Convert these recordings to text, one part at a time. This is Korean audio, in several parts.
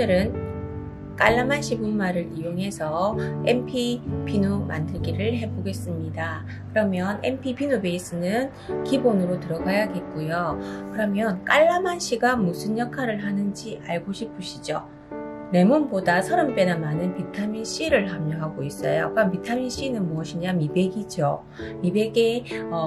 오늘은 깔라만시 분말을 이용해서 MP 비누 만들기를 해보겠습니다. 그러면 MP 비누 베이스는 기본으로 들어가야겠고요. 그러면 깔라만시가 무슨 역할을 하는지 알고 싶으시죠? 레몬보다 30배나 많은 비타민C를 함유하고 있어요. 그럼 비타민C는 무엇이냐? 미백이죠. 미백에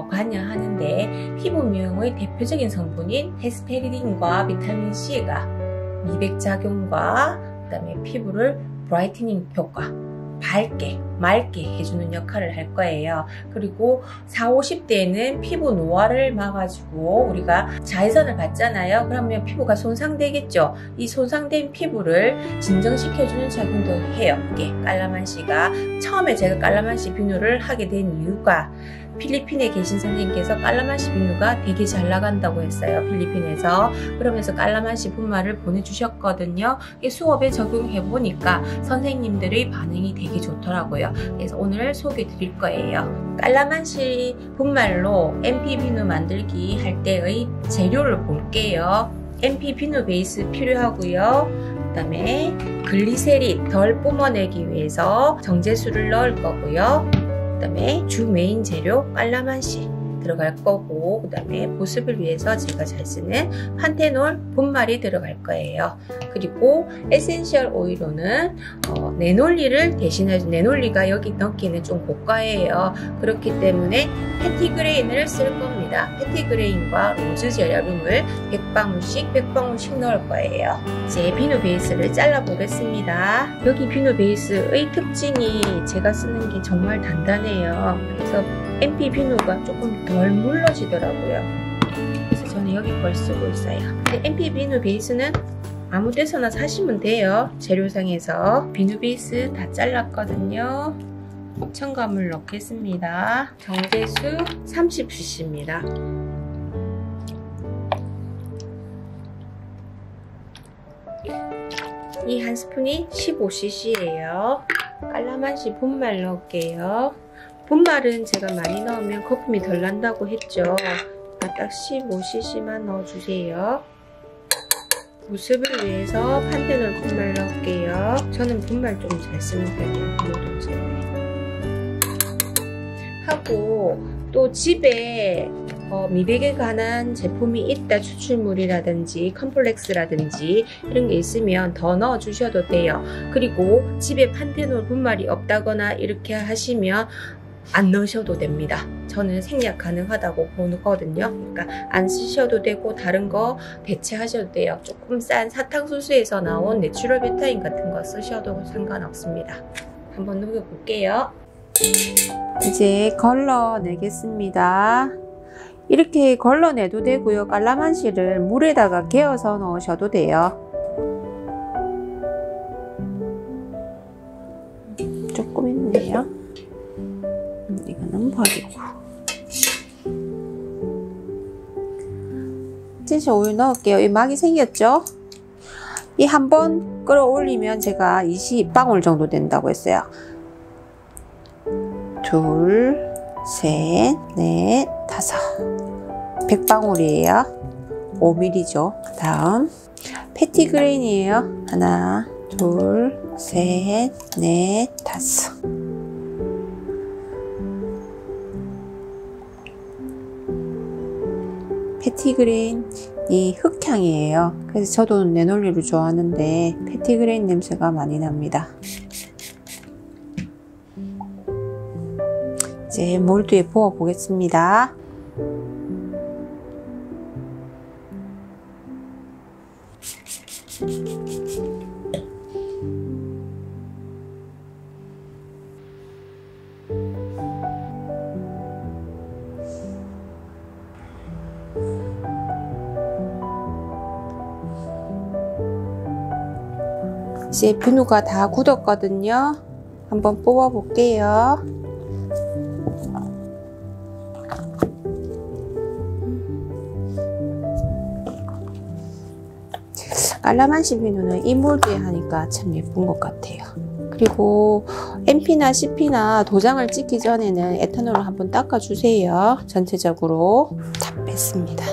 관여하는데 피부 미용의 대표적인 성분인 헤스페리딘과 비타민C가 미백 작용과 그 다음에 피부를 브라이트닝 효과, 밝게, 맑게 해주는 역할을 할 거예요. 그리고 40, 50대에는 피부 노화를 막아주고 우리가 자외선을 받잖아요. 그러면 피부가 손상되겠죠. 이 손상된 피부를 진정시켜주는 작용도 해요. 이게 깔라만시가. 처음에 제가 깔라만시 비누를 하게 된 이유가 필리핀에 계신 선생님께서 깔라만시 비누가 되게 잘 나간다고 했어요. 필리핀에서. 그러면서 깔라만시 분말을 보내주셨거든요. 수업에 적용해 보니까 선생님들의 반응이 되게 좋더라고요. 그래서 오늘 소개해 드릴 거예요. 깔라만시 분말로 MP 비누 만들기 할 때의 재료를 볼게요. MP 비누 베이스 필요하고요. 그 다음에 글리세린 덜 뿜어내기 위해서 정제수를 넣을 거고요. 그 다음에 주 메인 재료 깔라만시 들어갈 거고, 그 다음에 보습을 위해서 제가 잘 쓰는 판테놀 분말이 들어갈 거예요. 그리고 에센셜 오일로는 네놀리를 대신해서, 네놀리가 여기 넣기는 좀 고가예요. 그렇기 때문에 패티그레인을 쓸 겁니다. 패티그레인과 로즈 제라륨을 100방울씩 넣을 거예요. 이제 비누 베이스를 잘라 보겠습니다. 여기 비누 베이스의 특징이 제가 쓰는 게 정말 단단해요. 그래서 MP 비누가 조금 덜 물러지더라고요. 그래서 저는 여기 걸 쓰고 있어요. MP 비누 베이스는 아무 데서나 사시면 돼요. 재료상에서. 비누 베이스 다 잘랐거든요. 첨가물 넣겠습니다. 정제수 30cc입니다. 이 한 스푼이 15cc예요. 깔라만시 분말 넣을게요. 분말은 제가 많이 넣으면 거품이 덜 난다고 했죠. 딱 15cc만 넣어주세요. 보습을 위해서 판테놀 분말 넣을게요. 저는 분말 좀 잘 쓰는 편이에요. 뭐든지 하고, 또 집에 미백에 관한 제품이 있다, 추출물이라든지 컴플렉스라든지 이런 게 있으면 더 넣어 주셔도 돼요. 그리고 집에 판테놀 분말이 없다거나 이렇게 하시면 안 넣으셔도 됩니다. 저는 생략 가능하다고 보거든요. 그러니까 안 쓰셔도 되고 다른 거 대체하셔도 돼요. 조금 싼 사탕수수에서 나온 내추럴 베타인 같은 거 쓰셔도 상관없습니다. 한번 녹여 볼게요. 이제 걸러내겠습니다. 이렇게 걸러내도 되고요. 깔라만시를 물에다가 개어서 넣으셔도 돼요. 조금 있네요. 이거는 버리고. 에센셜 오일 넣을게요. 이 막이 생겼죠? 이 한번 끌어올리면 제가 20방울 정도 된다고 했어요. 둘, 셋, 넷, 다섯. 100방울이에요. 5mm죠. 다음 패티그레인이에요. 하나, 둘, 셋, 넷, 다섯. 패티그레인이 흑향이에요. 그래서 저도 네놀리를 좋아하는데 패티그레인 냄새가 많이 납니다. 이제 몰드에 부어 보겠습니다. 이제 비누가 다 굳었거든요. 한번 뽑아 볼게요. 깔라만시 비누는 이 몰드에 하니까 참 예쁜 것 같아요. 그리고 MP나 CP나 도장을 찍기 전에는 에탄올을 한번 닦아주세요. 전체적으로 다 뺐습니다.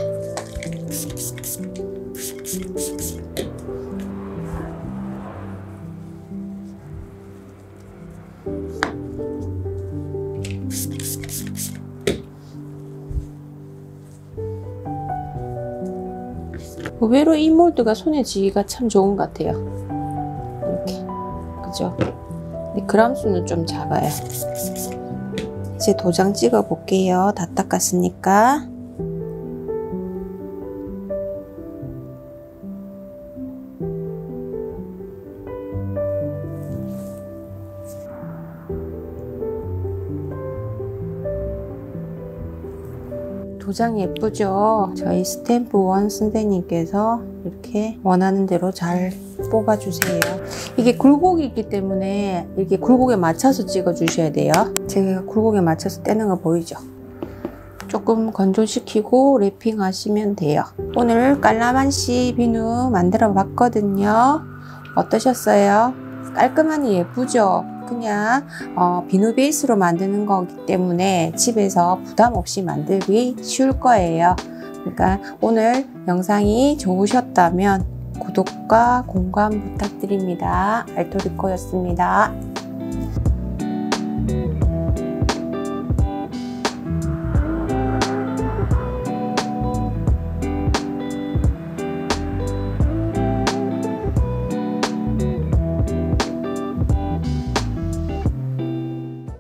의외로 이 몰드가 손에 쥐기가 참 좋은 것 같아요. 이렇게. 그죠? 근데 그람 수는 좀 작아요. 이제 도장 찍어 볼게요. 다 닦았으니까. 도장 예쁘죠? 저희 스탬프 원 선생님께서 이렇게 원하는 대로 잘 뽑아주세요. 이게 굴곡이 있기 때문에 이렇게 굴곡에 맞춰서 찍어 주셔야 돼요. 제가 굴곡에 맞춰서 떼는 거 보이죠? 조금 건조시키고 랩핑 하시면 돼요. 오늘 깔라만시 비누 만들어 봤거든요. 어떠셨어요? 깔끔하니 예쁘죠? 그냥 비누 베이스로 만드는 거기 때문에 집에서 부담 없이 만들기 쉬울 거예요. 그러니까 오늘 영상이 좋으셨다면 구독과 공감 부탁드립니다. 알토리코였습니다.